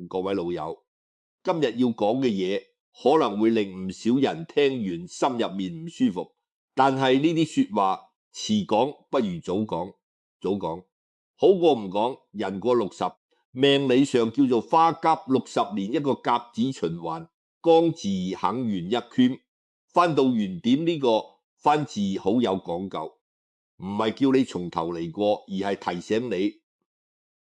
各位老友，今日要講嘅嘢可能會令唔少人聽完心入面唔舒服，但係呢啲說話遲講不如早講，早講好過唔講。人過60，命理上叫做花甲60年一個甲子循環，江字肯圓一圈，翻到原點呢個翻字好有講究，唔係叫你從頭嚟過，而係提醒你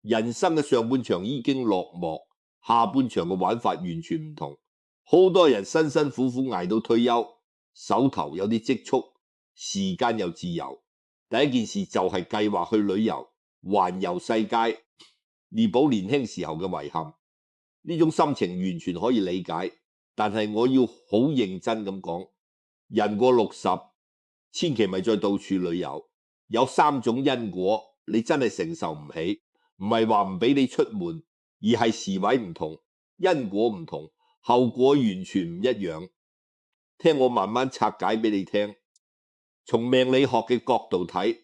人生嘅上半場已經落幕，下半場嘅玩法完全唔同。好多人辛辛苦苦捱到退休，手頭有啲積蓄，時間又自由，第一件事就係計劃去旅遊，環遊世界，彌補年輕時候嘅遺憾。呢種心情完全可以理解，但係我要好認真咁講，人過60，千祈咪再到處旅遊。有3種因果，你真係承受唔起，唔係話唔俾你出門，而係時位唔同，因果唔同，後果完全唔一樣。聽我慢慢拆解俾你聽。從命理學嘅角度睇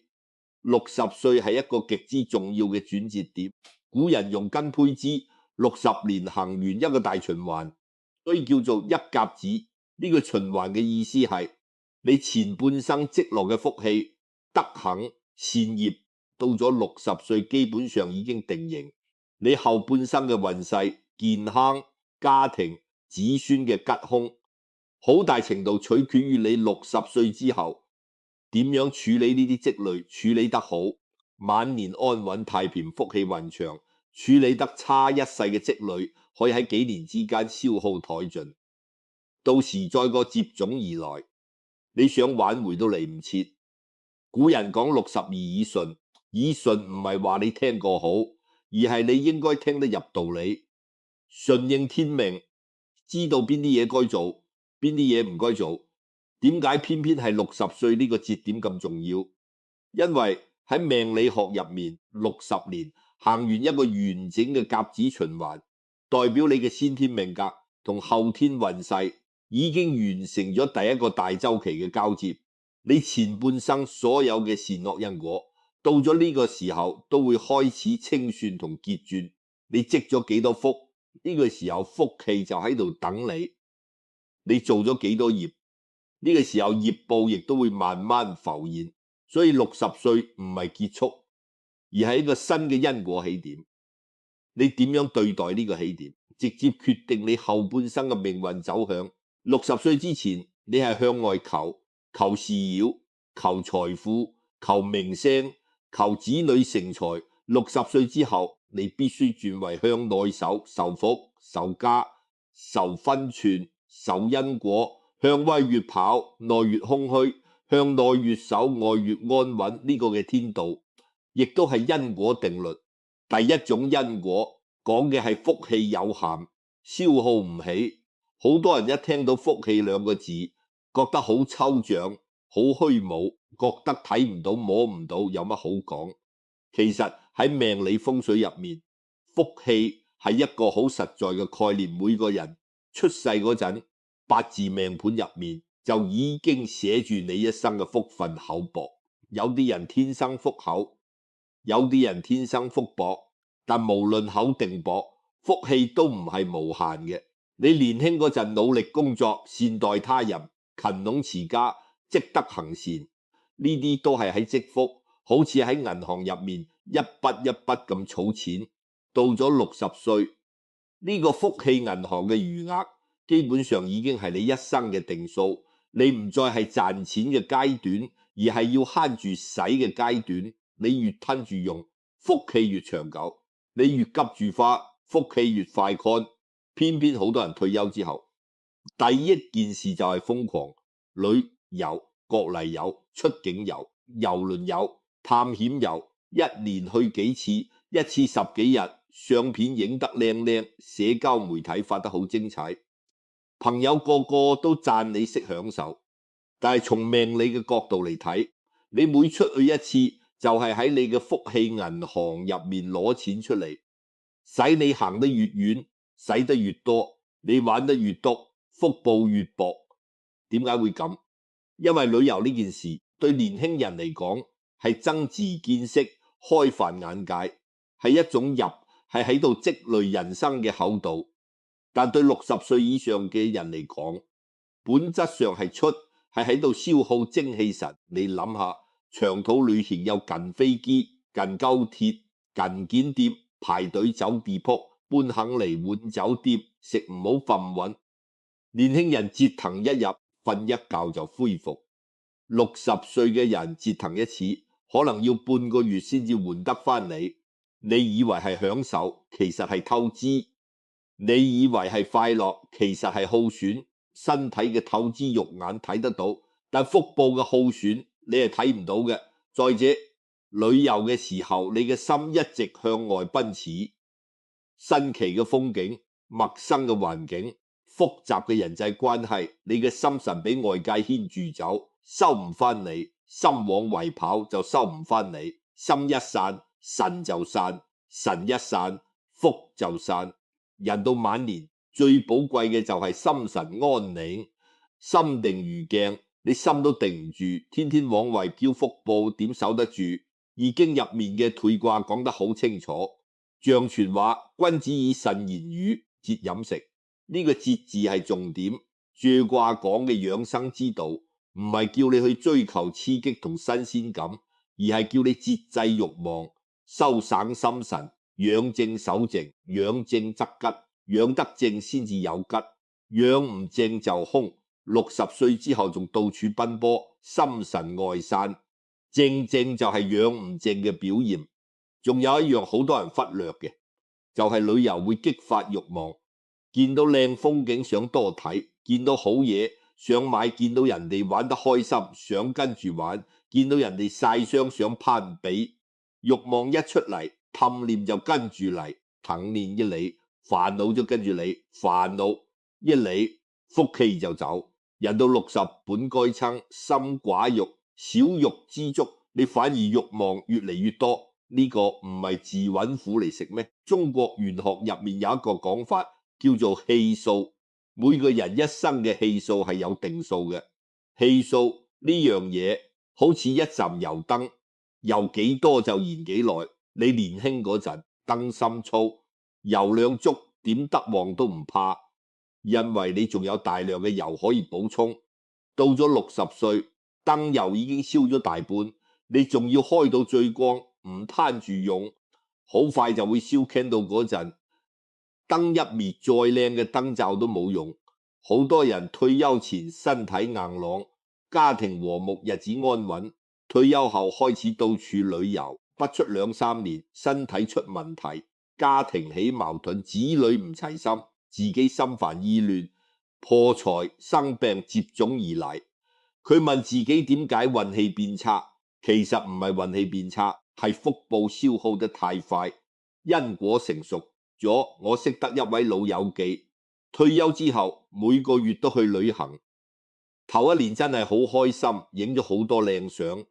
，60歲係一個極之重要嘅轉折點。古人用根胚支60年行完一個大循環，所以叫做一甲子。呢個循環嘅意思係你前半生積落嘅福氣、德行、善業，到咗60歲基本上已經定型。你後半生嘅運勢、健康、家庭、子孫嘅吉凶，好大程度取決於你60歲之後點樣處理呢啲積累，處理得好，晚年安穩太平，福氣運長；處理得差，一世嘅積累可以喺幾年之間消耗殆盡，到時再個接踵而來，你想挽回都嚟唔切。古人講62耳順，耳順唔係話你聽過好，而係你應該聽得入道理，順應天命，知道邊啲嘢該做，邊啲嘢唔該做。點解偏偏係60歲呢個節點咁重要？因為喺命理學入面，60年行完一個完整嘅甲子循環，代表你嘅先天命格同後天運勢已經完成咗第一個大周期嘅交接。你前半生所有嘅善惡因果，到咗呢個時候都會開始清算同結轉。你積咗幾多福，呢個時候福氣就喺度等你。你做咗幾多業，呢個時候業報亦都會慢慢浮現。所以60歲唔係結束，而係一個新嘅因果起點。你點樣對待呢個起點，直接決定你後半生嘅命運走向。60歲之前，你係向外求，求事業、求財富、求名聲、求子女成才。60歲之後，你必須轉為向內守，受福、受家、受分寸、受因果。向外越跑，內越空虛；向內越守，外越安穩。呢個嘅天道，亦都係因果定律。第一種因果講嘅係福氣有限，消耗唔起。好多人一聽到福氣2個字，覺得好抽象、好虛無，覺得睇唔到、摸唔到，有乜好講？其實喺命理風水入面，福氣係一個好實在嘅概念。每個人出世嗰陣，八字命盤入面就已經寫住你一生嘅福分厚薄。有啲人天生福厚，有啲人天生福薄，但無論厚定薄，福氣都唔係無限嘅。你年輕嗰陣努力工作，善待他人，勤儂持家，積德行善，呢啲都係喺積福，好似喺銀行入面一筆一筆咁儲錢。到咗60歲，呢個福氣銀行嘅餘額基本上已經係你一生嘅定數。你唔再係賺錢嘅階段，而係要慳住使嘅階段。你越吞住用，福氣越長久；你越急住花，福氣越快乾。偏偏好多人退休之後，第一件事就係瘋狂旅遊、國禮遊、出境遊、遊輪遊、探險遊，一年去幾次，一次10幾日，相片影得靚靚，社交媒體發得好精彩，朋友個個都讚你識享受。但係從命理嘅角度嚟睇，你每出去一次就係喺你嘅福氣銀行入面攞錢出嚟，使你行得越遠，使得越多，你玩得越多，福報越薄。點解會咁？因為旅遊呢件事對年輕人嚟講係增值見識、開泛眼界，係一種入係喺度積累人生嘅厚度，但對60歲以上嘅人嚟講，本質上係喺度消耗精氣神。你諗下，長途旅行有近飛機、近高鐵、近檢店、排隊走地鋪、搬行李換酒店、食唔好瞓穩。年輕人折騰一日，瞓一覺就恢復。60歲嘅人折騰一次，可能要半個月先至換得翻嚟。你以為係享受，其實係透支；你以為係快樂，其實係耗損。身體嘅透支肉眼睇得到，但腹部嘅耗損你係睇唔到嘅。再者，旅遊嘅時候，你嘅心一直向外奔馳，新奇嘅風景、陌生嘅環境、複雜嘅人際關係，你嘅心神俾外界牽住走，收唔翻嚟。心往外跑就收唔翻嚟，心一散神就散，神一散福就散。人到晚年最寶貴嘅就係心神安寧，心定如鏡，你心都定唔住，天天往外飄福報，點守得住？易經入面嘅退卦講得好清楚，象傳話君子以慎言語，節飲食。呢個節字係重點。退卦講嘅養生之道，唔係叫你去追求刺激同新鮮感，而係叫你節制慾望，收省心神，養正守靜，養正則吉，養得正先至有吉，養唔正就空。60歲之後仲到處奔波，心神外散，正就係養唔正嘅表現。仲有一樣好多人忽略嘅，就係旅遊會激發慾望，見到靚風景想多睇，見到好嘢想買，見到人哋玩得開心想跟住玩，見到人哋曬傷想攀比。慾望一出嚟，氹念就跟住嚟，疼念一嚟，煩惱就跟住你，煩惱一嚟，福氣就走。人到60本該稱心寡欲，少欲知足，你反而慾望越嚟越多。呢個唔係自揾苦嚟食咩？中國玄學入面有一個講法叫做氣數，每個人一生嘅氣數係有定數嘅。氣數呢樣嘢好似一盞油燈，油幾多就燃幾耐。你年輕嗰陣燈芯粗，油量足，點得旺都唔怕，因為你仲有大量嘅油可以補充。到咗60歲，燈油已經燒咗大半，你仲要開到最光，唔攤住用，好快就會燒 can 到嗰陣，燈一滅，再靚嘅燈罩都冇用。好多人退休前身體硬朗，家庭和睦，日子安穩，退休後開始到處旅遊，不出2、3年，身體出問題，家庭起矛盾，子女唔齊心，自己心煩意亂，破財生病接踵而嚟。佢問自己點解運氣變差，其實唔係運氣變差，係福報消耗得太快，因果成熟咗。我識得一位老友記，退休之後每個月都去旅行，頭一年真係好開心，影咗好多靚相，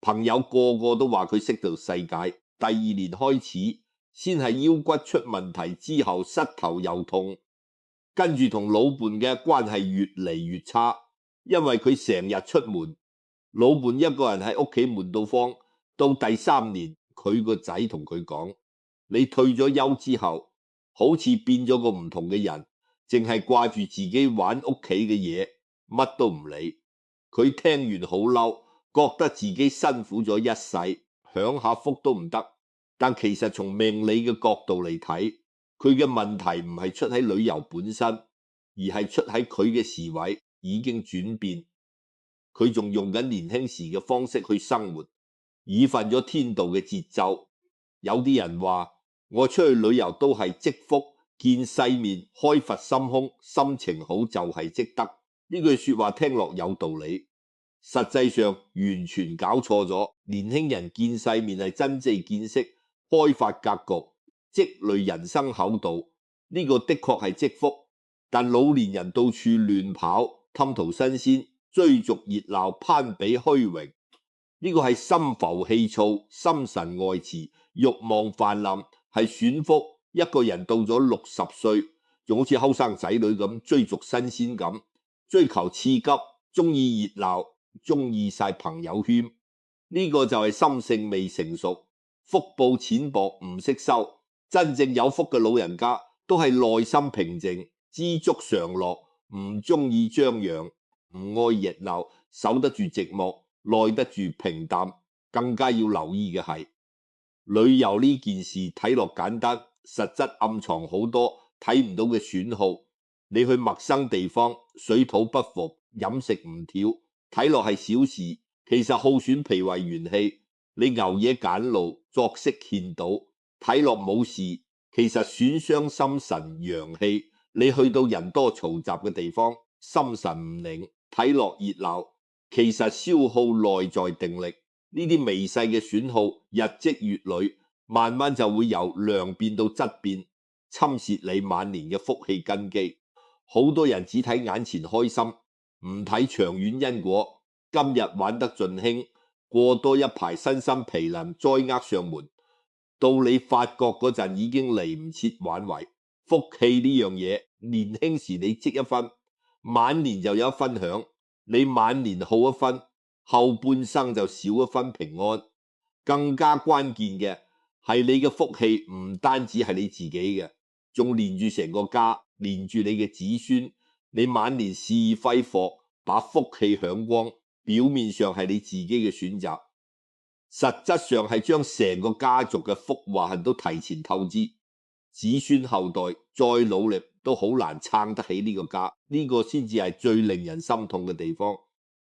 朋友個個都話佢識到世界。第2年開始先係腰骨出問題，之後膝頭又痛，跟住同老伴嘅關係越嚟越差，因為佢成日出門，老伴一個人喺屋企悶到慌。到第3年，佢個仔同佢講：你退咗休之後，好似變咗個唔同嘅人，淨係掛住自己玩屋企嘅嘢，乜都唔理。佢聽完好嬲，覺得自己辛苦咗一世，享下福都唔得。但其實從命理嘅角度嚟睇，佢嘅問題唔係出喺旅遊本身，而係出喺佢嘅時位已經轉變。佢仲用緊年輕時嘅方式去生活，已瞓咗天道嘅節奏。有啲人話我出去旅遊都係積福，見世面，開佛心胸，心情好就係積德。呢句說話聽落有道理，實際上完全搞錯咗。年輕人見世面係真正見識，開發格局，積累人生厚度，呢個的確係積福。但老年人到處亂跑，貪圖新鮮，追逐熱鬧，攀比虛榮，呢個係心浮氣躁，心神外馳，慾望泛濫，係損福。一個人到咗60歲，仲好似後生仔女咁追逐新鮮感，追求刺激，中意熱鬧，中意晒朋友圈，呢個就係心性未成熟，福報淺薄，唔識收。真正有福嘅老人家都係內心平靜，知足常樂，唔中意張揚，唔愛熱鬧，守得住寂寞，耐得住平淡。更加要留意嘅係，旅遊呢件事睇落簡單，實質暗藏好多睇唔到嘅損耗。你去陌生地方，水土不服，飲食唔挑，睇落係小事，其實耗損脾胃元氣。你牛夜揀路，作息欠倒，睇落冇事，其實損傷心神陽氣。你去到人多嘈雜嘅地方，心神唔寧，睇落熱鬧，其實消耗內在定力。呢啲微細嘅損耗日積月累，慢慢就會由量變到質變，侵蝕你晚年嘅福氣根基。好多人只睇眼前開心，唔睇長遠因果。今日玩得盡興，過多一排身心疲能，災厄上門。到你發覺嗰陣已經嚟唔切挽回。福氣呢樣嘢，年輕時你積一分，晚年就有一分享。你晚年耗一分，後半生就少一分平安。更加關鍵嘅係你嘅福氣唔單止係你自己嘅，仲連住成個家，連住你嘅子孫。你晚年事業揮霍，把福氣享光，表面上係你自己嘅選擇，實質上係將成個家族嘅福患都提前透支。子孫後代再努力都好難撐得起呢個家，呢個先至係最令人心痛嘅地方。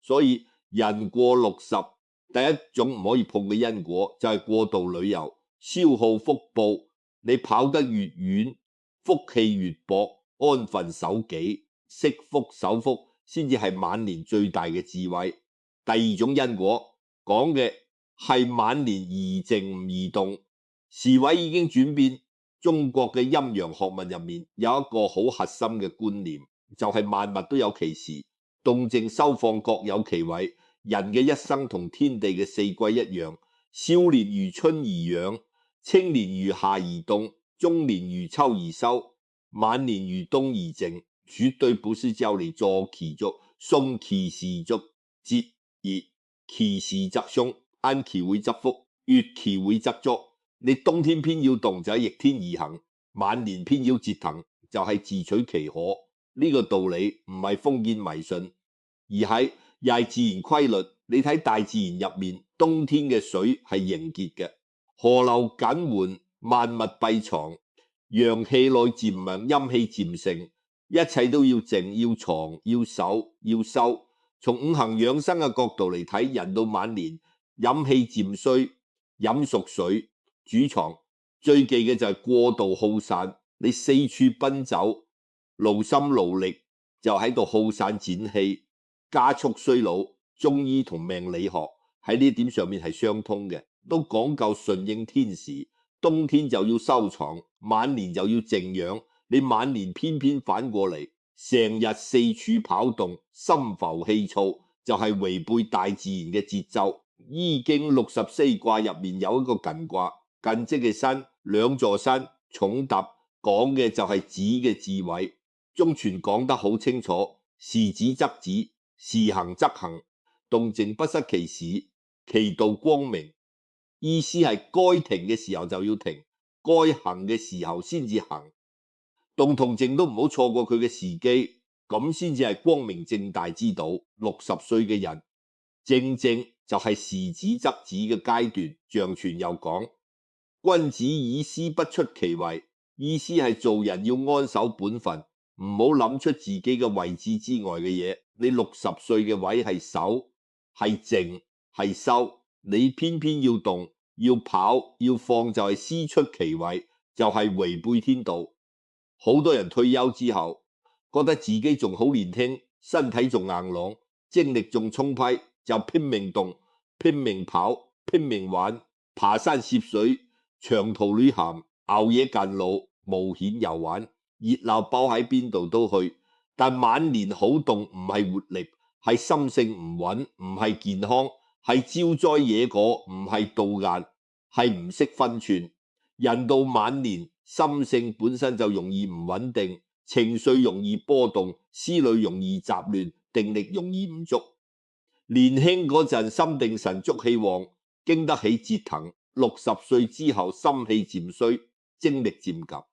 所以人過60，第一種唔可以碰嘅因果就係過度旅遊，消耗福報。你跑得越遠，福氣越薄。安分守己，惜福守福，先至係晚年最大嘅智慧。第二種因果講嘅係晚年宜靜唔宜動，時位已經轉變。中國嘅陰陽學問入面有一個好核心嘅觀念，就係萬物都有其時，動靜收放各有其位。人嘅一生同天地嘅四季一樣，少年如春而養，青年如夏而凍，中年如秋而收，晚年如冬而靜。絕對不是叫你坐其足，鬆其時足，節熱其時則凶，安其位則福，悦其位則足。你冬天偏要動就係逆天而行，晚年偏要折騰就係自取其可。呢個道理唔係封建迷信，而係又係自然規律。你睇大自然入面，冬天嘅水係凝結嘅，河流緊緩，萬物閉藏，陽氣內漸強，陰氣漸盛，一切都要靜，要藏，要守，要收。從五行養生嘅角度嚟睇，人到晚年飲氣漸衰，飲熟水主藏，最忌嘅就係過度耗散。你四處奔走，勞心勞力，就喺度耗散展氣，加速衰老。中醫同命理學喺呢點上面係相通嘅，都講究順應天時。冬天就要收藏，晚年就要靜養。你晚年偏偏反過嚟，成日四處跑動，心浮氣躁，就係違背大自然嘅節奏。易經64卦入面有一個艮卦，艮即嘅山，兩座山重疊，講嘅就係子嘅智慧。中傳講得好清楚，時止則止，時行則行，動靜不失其時，其道光明。意思係該停嘅時候就要停，該行嘅時候先至行，動同靜都唔好錯過佢嘅時機，咁先至係光明正大之道。60歲嘅人正正就係時止則止嘅階段。象傳又講，君子以思不出其位，意思係做人要安守本分，唔好諗出自己嘅位置之外嘅嘢。你60歲嘅位係守，係靜，係收，你偏偏要動，要跑，要放，就係思出其位，就係違背天道。好多人退休之後覺得自己仲好年輕，身體仲硬朗，精力仲充沛，就拼命動，拼命跑，拼命玩，爬山涉水，長途旅行，熬夜近路，冒險遊玩，熱鬧包喺邊度都去。但晚年好動唔係活力，係心性唔穩，唔係健康，係招災惹果，唔係道顏，係唔識分寸。人到晚年，心性本身就容易唔穩定，情緒容易波動，思慮容易雜亂，定力容易唔足。年輕嗰陣心定神足氣旺，經得起折騰。60歲之後心氣漸衰，精力漸減，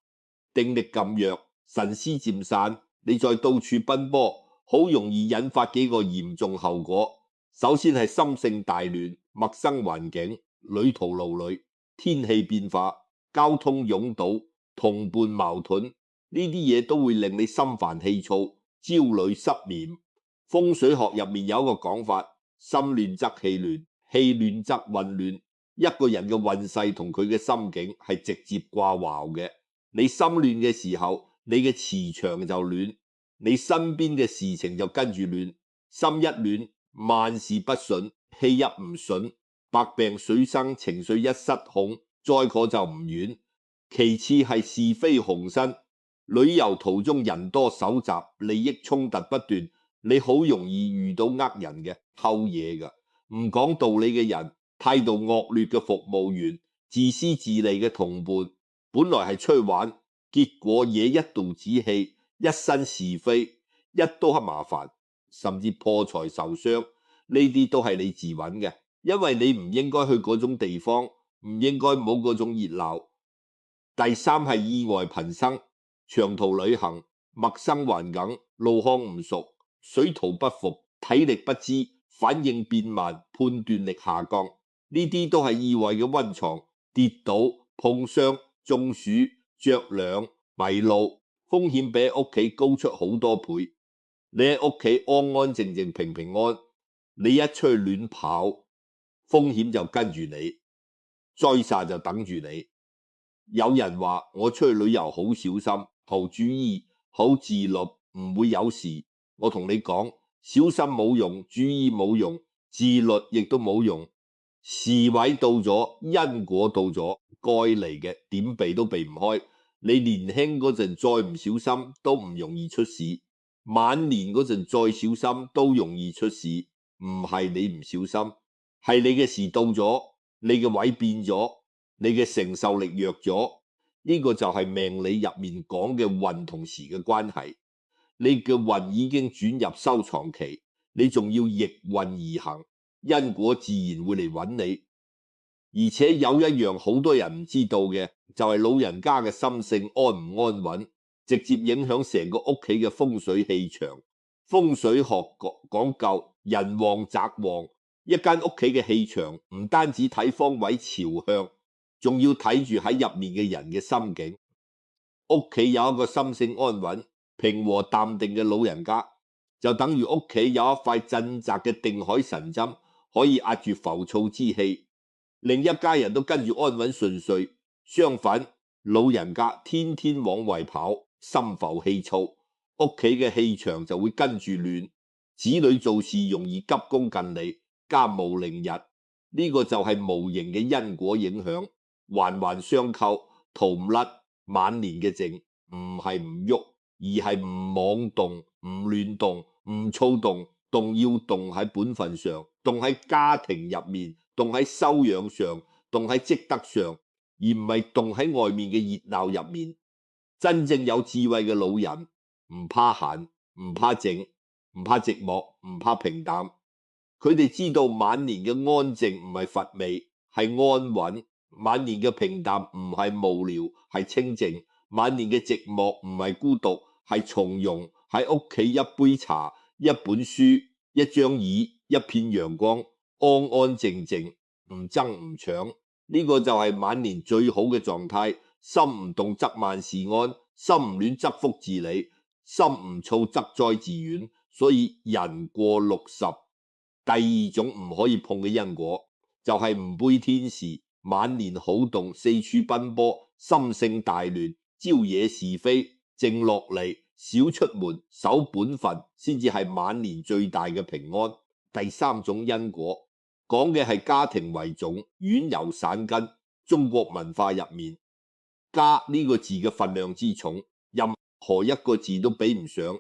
定力漸弱，神思漸散，你再到處奔波，好容易引發幾個嚴重後果。首先係心性大亂，陌生環境，旅途勞累，天氣變化，交通擁堵，同伴矛盾，呢啲嘢都會令你心煩氣躁、焦慮失眠。風水學入面有一個講法，心亂則氣亂，氣亂則運亂。一個人嘅運勢同佢嘅心境係直接掛鈎嘅。你心亂嘅時候，你嘅磁場就亂，你身邊嘅事情就跟住亂。心一亂，萬事不順，氣一唔順，百病水生，情緒一失控，災禍就唔遠。其次係是非紅身，旅遊途中人多手雜，利益衝突不斷，你好容易遇到呃人嘅、偷嘢嘅、唔講道理嘅人，態度惡劣嘅服務員，自私自利嘅同伴，本來係出去玩，結果惹一肚子氣，一身是非，一都係麻煩，甚至破財受傷，呢啲都係你自揾嘅，因為你唔應該去嗰種地方，唔應該冇嗰種熱鬧。第三係意外頻生，長途旅行，陌生環境，路況唔熟，水土不服，體力不支，反應變慢，判斷力下降，呢啲都係意外嘅溫床。跌倒、碰傷、中暑、着涼、迷路，風險比喺屋企高出好多倍。你喺屋企安安靜靜平平安，你一出去亂跑，風險就跟住你，災煞就等住你。有人話我出去旅遊好小心，好注意，好自律，唔會有事。我同你講，小心冇用，注意冇用，自律亦都冇用。時位到咗，因果到咗，該嚟嘅點避都避唔開。你年輕嗰陣再唔小心都唔容易出事，晚年嗰陣再小心都容易出事。唔係你唔小心，係你嘅時到咗，你嘅位變咗，你嘅承受力弱咗。呢個就係命理入面講嘅運同時嘅關係。你嘅運已經轉入收藏期，你仲要逆運而行，因果自然會嚟揾你。而且有一樣好多人唔知道嘅，就係老人家嘅心性安唔安穩，直接影響成個屋企嘅風水氣場。風水學講究人旺宅旺，一間屋企嘅氣場唔單止睇方位朝向，仲要睇住喺入面嘅人嘅心境。屋企有一個心性安穩、平和淡定嘅老人家，就等於屋企有一塊鎮宅嘅定海神針，可以壓住浮躁之氣，令一家人都跟住安穩順遂。相反，老人家天天往外跑，心浮氣躁，屋企嘅氣場就會跟住亂，子女做事容易急功近利，家務凌日。呢個就係無形嘅因果影響，環環相扣，逃唔甩。晚年嘅靜唔係唔喐，而係唔妄動、唔亂動、唔躁動。動要動喺本分上，動喺家庭入面，動喺修養上，動喺積德上，而唔係動喺外面嘅熱鬧入面。真正有智慧嘅老人唔怕閒，唔怕靜，唔怕寂寞，唔怕平淡。佢哋知道晚年嘅安靜唔係乏味，係安穩。晚年嘅平淡唔係無聊，係清靜。晚年嘅寂寞唔係孤獨，係從容。喺屋企一杯茶、一本書、一張椅、一片陽光，安安靜靜，唔爭唔搶。呢個就係晚年最好嘅狀態。心唔動則萬事安，心唔亂則福自理，心唔躁則災自遠。所以人過60，第二種唔可以碰嘅因果就係唔背天時。晚年好動，四處奔波，心性大亂，招惹是非。靜落嚟，少出門，守本分，先至係晚年最大嘅平安。第三種因果講嘅係家庭為重，遠遊散根。中國文化入面，家呢個字嘅分量之重，任何一個字都比唔上。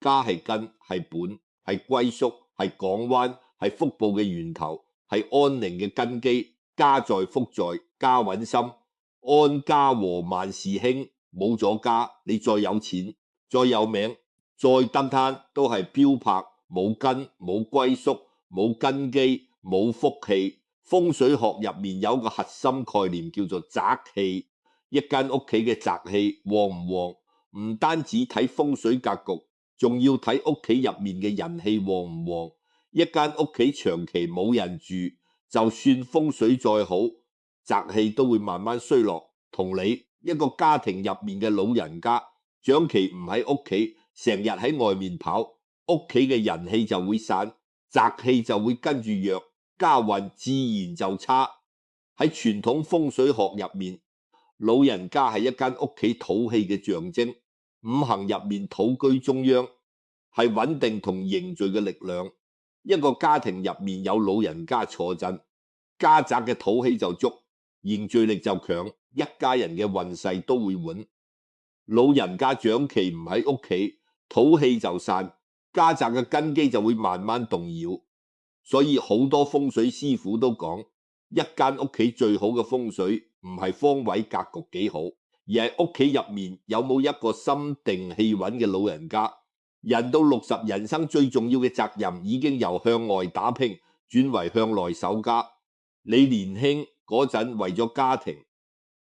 家係根，係本，係歸宿，係港灣，係福報嘅源頭，係安寧嘅根基。家在福在，家穩心，安家和萬事興。冇咗家，你再有錢、再有名、再登攤，都係標拍，冇根、冇歸宿、冇根基、冇福氣。風水學入面有個核心概念叫做宅氣，一間屋企嘅宅氣旺唔旺，唔單止睇風水格局，仲要睇屋企入面嘅人氣旺唔旺。一間屋企長期冇人住，就算風水再好，宅氣都會慢慢衰落。同理，一個家庭入面嘅老人家長期唔喺屋企，成日喺外面跑，屋企嘅人氣就會散，宅氣就會跟住弱，家運自然就差。喺傳統風水學入面，老人家係一間屋企土氣嘅象徵，五行入面土居中央，係穩定同凝聚嘅力量。一個家庭入面有老人家坐鎮，家宅嘅土氣就足，凝聚力就強，一家人嘅運勢都會穩。老人家長期唔喺屋企，土氣就散，家宅嘅根基就會慢慢動搖。所以好多風水師傅都講，一間屋企最好嘅風水唔係方位格局幾好，而係屋企入面有冇一個心定氣穩嘅老人家。人到60，人生最重要嘅責任已經由向外打拼轉為向內守家。你年輕嗰陣為咗家庭，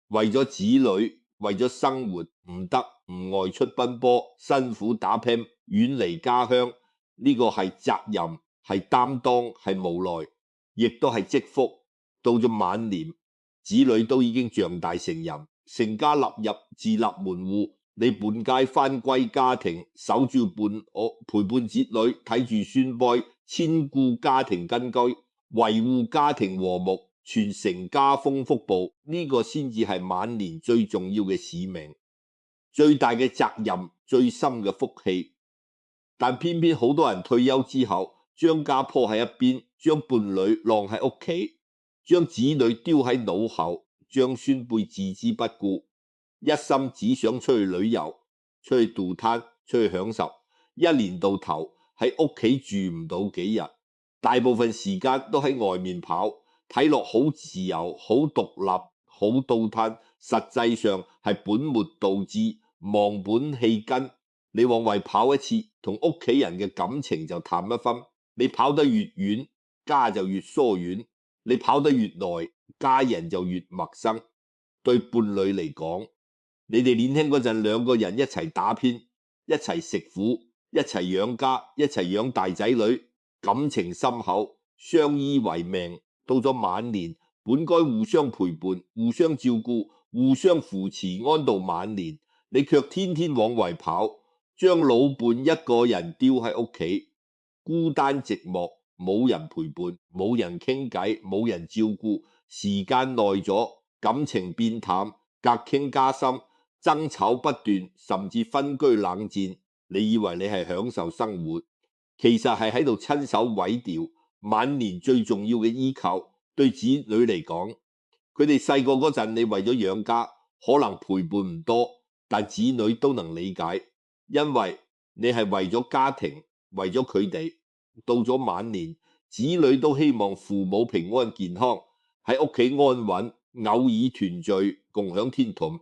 為咗子女，為咗生活唔得唔外出奔波，辛苦打拼，遠離家鄉，呢個係責任，係擔當，係無奈，亦都係積福。到咗晚年，子女都已經長大成人，成家立業，自立門戶，你本該返歸家庭，守住陪伴子女，睇住孫輩，遷顧家庭根基，維護家庭和睦，傳承家風福報，呢個先至係晚年最重要嘅使命，最大嘅責任，最深嘅福氣。但偏偏好多人退休之後，將家鋪喺一邊，將伴侶晾喺屋企，將子女丟喺腦後，將孫輩置之不顧，一心只想出去旅遊，出去度攤，出去享受，一年到頭喺屋企住唔到幾日，大部分時間都喺外面跑，睇落好自由，好獨立，好到攤，實際上係本末倒置，忘本棄根。你往外跑一次，同屋企人嘅感情就淡一分。你跑得越遠，家就越疏遠；你跑得越耐，家人就越陌生。對伴侶嚟講，你哋年輕嗰陣兩個人一齊打拼，一齊食苦，一齊養家，一齊養大仔女，感情深厚，相依為命。到咗晚年，本該互相陪伴，互相照顧，互相扶持，安度晚年。你卻天天往外跑，將老伴一個人丟喺屋企，孤單寂寞，冇人陪伴，冇人傾偈，冇人照顧。時間耐咗，感情變淡，隔傾加深，爭吵不斷，甚至分居冷戰。你以為你係享受生活，其實係喺度親手毀掉晚年最重要嘅依靠。對子女嚟講，佢哋細個嗰陣，你為咗養家，可能陪伴唔多，但子女都能理解，因為你係為咗家庭，為咗佢哋。到咗晚年，子女都希望父母平安健康，喺屋企安穩，偶爾團聚，共享天倫。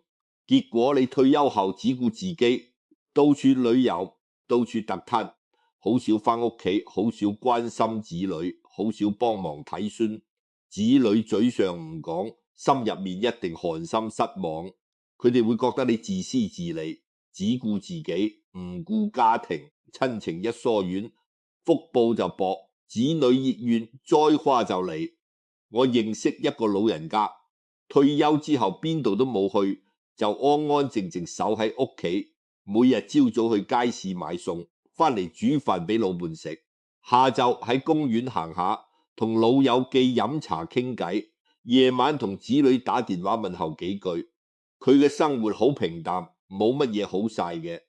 結果你退休後只顧自己，到處旅遊，到處特攤，好少返屋企，好少關心子女，好少幫忙睇孫。子女嘴上唔講，心入面一定寒心失望。佢哋會覺得你自私自利，只顧自己，唔顧家庭，親情一疏遠，福報就薄，子女亦怨，災禍就嚟。我認識一個老人家，退休之後邊度都冇去，就安安靜靜守喺屋企，每日朝早去街市買餸，返嚟煮飯俾老伴食，下晝喺公園行下，同老友記飲茶傾偈，夜晚同子女打電話問候幾句。佢嘅生活好平淡，冇乜嘢好晒嘅，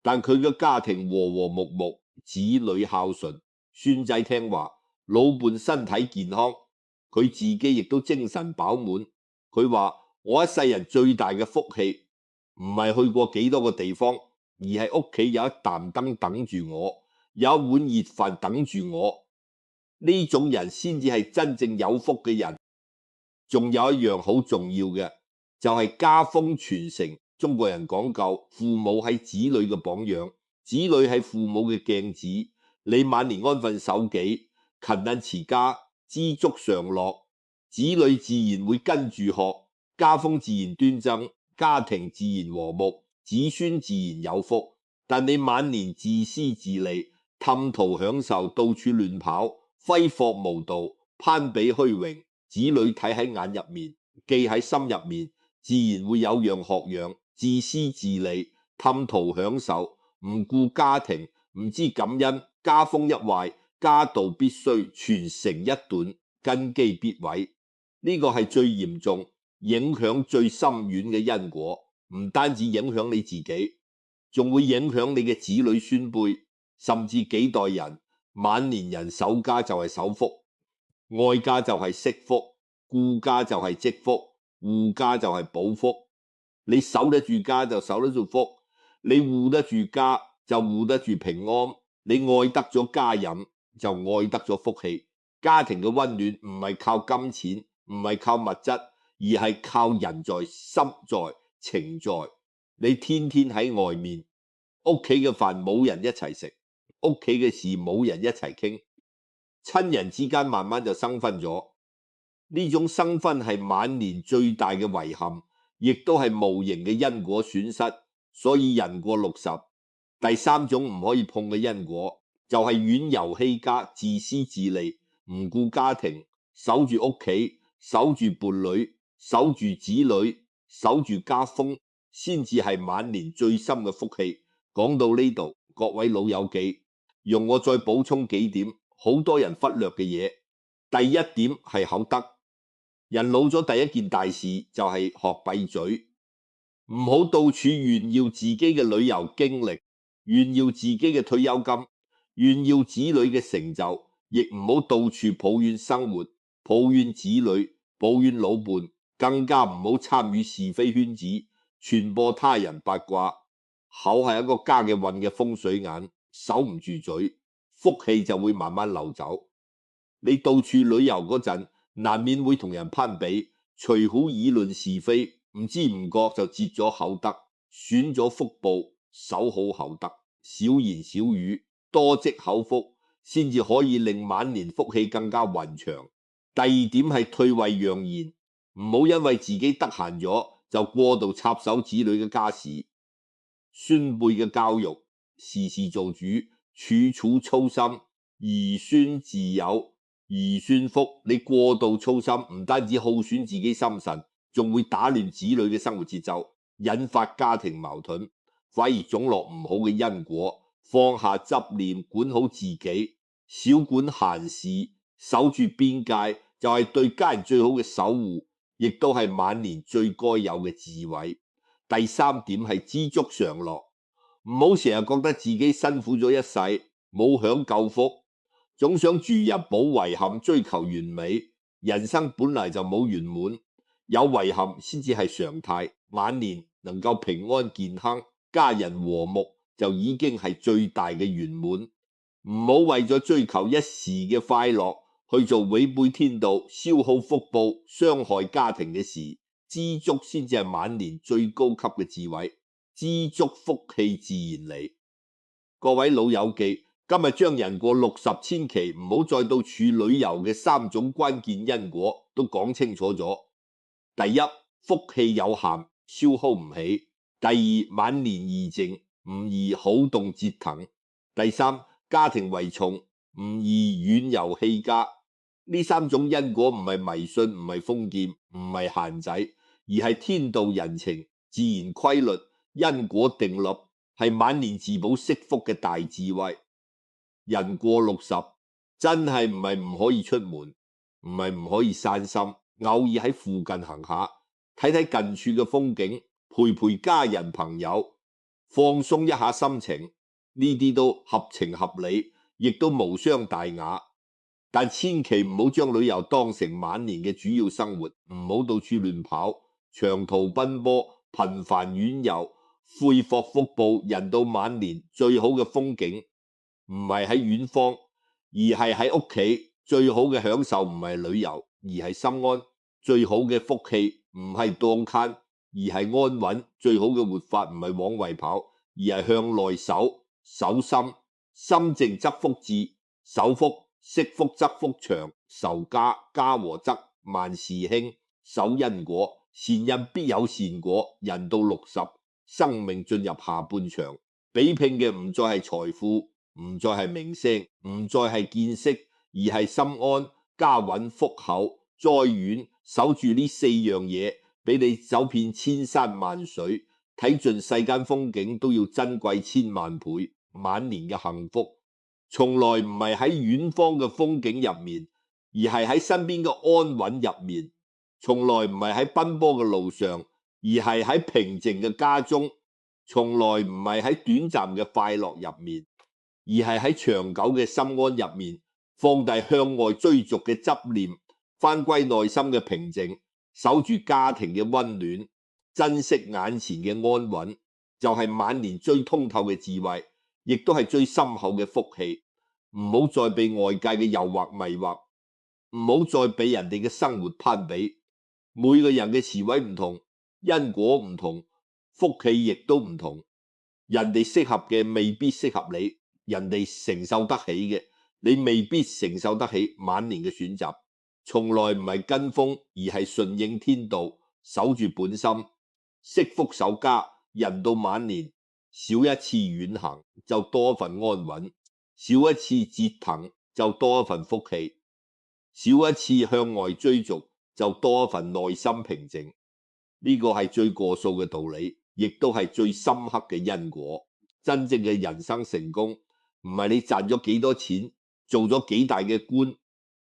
但佢嘅家庭和和睦睦，子女孝順，孫仔聽話，老伴身體健康，佢自己亦都精神飽滿。佢話：我一世人最大嘅福氣，唔係去過幾多個地方，而係屋企有一擔燈等住我，有一碗熱飯等住我。呢種人先至係真正有福嘅人。仲有一樣好重要嘅，就係家風傳承。中國人講究父母係子女嘅榜樣，子女係父母嘅鏡子。你晚年安分守己，勤懇持家，知足常樂，子女自然會跟住學。家風自然端正，家庭自然和睦，子孫自然有福。但你晚年自私自利，貪圖享受，到處亂跑，揮霍無度，攀比虛榮，子女睇喺眼入面，記喺心入面，自然會有樣學樣，自私自利，貪圖享受，唔顧家庭，唔知感恩，家風一壞，家道必衰，傳承一斷，根基必毀。呢個係最嚴重、影響最深遠嘅因果，唔單止影響你自己，仲會影響你嘅子女孫輩，甚至幾代人。晚年人守家就係守福，愛家就係惜福，顧家就係積福，護家就係保福。你守得住家就守得住福，你護得住家就護得住平安，你愛得咗家人就愛得咗福氣。家庭嘅溫暖唔係靠金錢，唔係靠物質，而係靠人在心在情在。你天天喺外面，屋企嘅飯冇人一齊食，屋企嘅事冇人一齊傾，親人之間慢慢就生分咗。呢種生分係晚年最大嘅遺憾，亦都係無形嘅因果損失。所以人過60，第三種唔可以碰嘅因果就係遠遊欺家，自私自利，唔顧家庭，守住屋企，守住伴侶，守住子女，守住家風，先至係晚年最深嘅福氣。講到呢度，各位老友記，容我再補充幾點好多人忽略嘅嘢。第一點係口德，人老咗第一件大事就係學閉嘴，唔好到處炫耀自己嘅旅遊經歷，炫耀自己嘅退休金，炫耀子女嘅成就，亦唔好到處抱怨生活，抱怨子女，抱怨老伴，更加唔好參與是非圈子，傳播他人八卦。口係一個家嘅運嘅風水眼，守唔住嘴，福氣就會慢慢流走。你到處旅遊嗰陣，難免會同人攀比，隨口議論是非，唔知唔覺就折咗口德，損咗福報。守好口德，少言少語，多積口福，先至可以令晚年福氣更加雲長。第二點係退位讓賢，唔好因為自己得閒咗就過度插手子女嘅家事。孫輩嘅教育，事事做主，處處操心，兒孫自有兒孫福。你過度操心，唔單止耗損自己心神，仲會打亂子女嘅生活節奏，引發家庭矛盾，反而種落唔好嘅因果。放下執念，管好自己，少管閒事，守住邊界，就係對家人最好嘅守護，亦都係晚年最該有嘅智慧。第三點係知足常樂，唔好成日覺得自己辛苦咗一世，冇享夠福，總想住入冇遺憾，追求完美。人生本嚟就冇圓滿，有遺憾先至係常態。晚年能夠平安健康，家人和睦，就已經係最大嘅圓滿。唔好為咗追求一時嘅快樂，去做違背天道、消耗福報、傷害家庭嘅事。知足先至係晚年最高級嘅智慧，知足福氣自然嚟。各位老友記，今日將人過60千祈唔好再到處旅遊嘅3種關鍵因果都講清楚咗。第一，福氣有限，消耗唔起；第二，晚年易靜，唔宜好動折騰；第三，家庭為重，唔宜遠遊棄家。呢3種因果唔係迷信，唔係封建，唔係限制，而係天道人情、自然規律、因果定律，係晚年自保惜福嘅大智慧。人過60，真係唔係唔可以出門，唔係唔可以散心，偶爾喺附近行下，睇睇近處嘅風景，陪陪家人朋友，放鬆一下心情，呢啲都合情合理，亦都無傷大雅。但千祈唔好將旅遊當成晚年嘅主要生活，唔好到處亂跑，長途奔波，頻繁遠遊，揮霍福報。人到晚年最好嘅風景唔係喺遠方，而係喺屋企。最好嘅享受唔係旅遊，而係心安。最好嘅福氣唔係當慳，而係安穩。最好嘅活法唔係往外跑，而係向內守。守心，心靜則福至，守福，惜福則福長，守家，家和則萬事興。守因果，前人必有善果，人到60，生命進入下半場，比拼嘅唔再係財富，唔再係名聲，唔再係見識，而係心安、家穩、福厚、災遠。守住呢4樣嘢，俾你走遍千山萬水，睇盡世間風景都要珍貴千萬倍。晚年嘅幸福，從來唔係喺遠方嘅風景入面，而係喺身邊嘅安穩入面。從來唔係喺奔波嘅路上，而係喺平靜嘅家中。從來唔係喺短暫嘅快樂入面，而係喺長久嘅心安入面。放低向外追逐嘅執念，返歸內心嘅平靜，守住家庭嘅溫暖，珍惜眼前嘅安穩，就係晚年最通透嘅智慧，亦都係最深厚嘅福氣。唔好再被外界嘅誘惑迷惑，唔好再俾人哋嘅生活攀比。每個人嘅詞彙唔同，因果唔同，福氣亦都唔同。人哋適合嘅未必適合你，人哋承受得起嘅，你未必承受得起。晚年嘅選擇從來唔係跟風，而係順應天道，守住本心，惜福守家。人到晚年，少一次遠行就多一份安穩，少一次折騰就多一份福氣，少一次向外追逐就多一份內心平靜。呢個係最過數嘅道理，亦都係最深刻嘅因果。真正嘅人生成功，唔係你賺咗幾多錢，做咗幾大嘅官，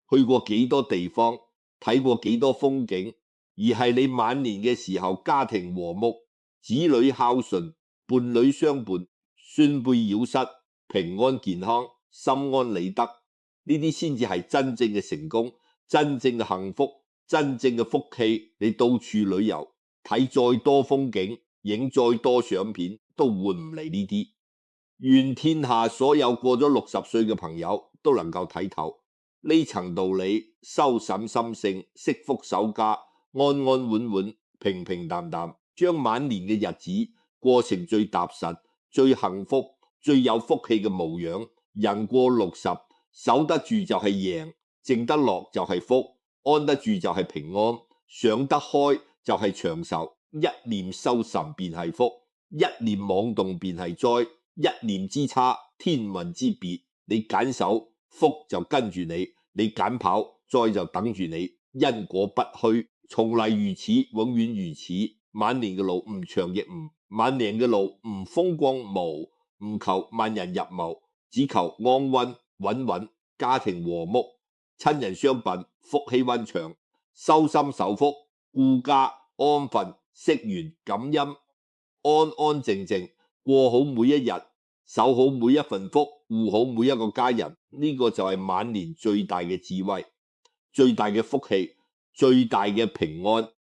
去過幾多地方，睇過幾多風景，而係你晚年嘅時候家庭和睦，子女孝順，伴侶相伴，孫輩繞膝，平安健康，心安理得。呢啲先至係真正嘅成功，真正嘅幸福，真正嘅福氣。你到處旅遊，睇再多風景，影再多相片，都換唔嚟呢啲。願天下所有過咗60歲嘅朋友都能夠睇透呢層道理，修審心性，惜福守家，安安穩穩，平平淡淡，將晚年嘅日子過成最踏實、最幸福、最有福氣嘅模樣。人過60，守得住就係贏，靜得落就係福，安得住就係平安，想得開就係長壽。一念修神便係福，一念妄動便係災。一念之差，天運之別。你揀守，福就跟住你；你揀跑，災就等住你。因果不虛，從嚟如此，永遠如此。晚年嘅路唔長亦唔，晚年嘅路唔風光無，唔求萬人入謀，只求安穩穩穩，家庭和睦，親人相伴，福氣溫長，修心守福，顧家安分，惜緣感恩，安安靜靜過好每一日，守好每一份福，護好每一個家人。呢個就係晚年最大嘅智慧，最大嘅福氣，最大嘅平安。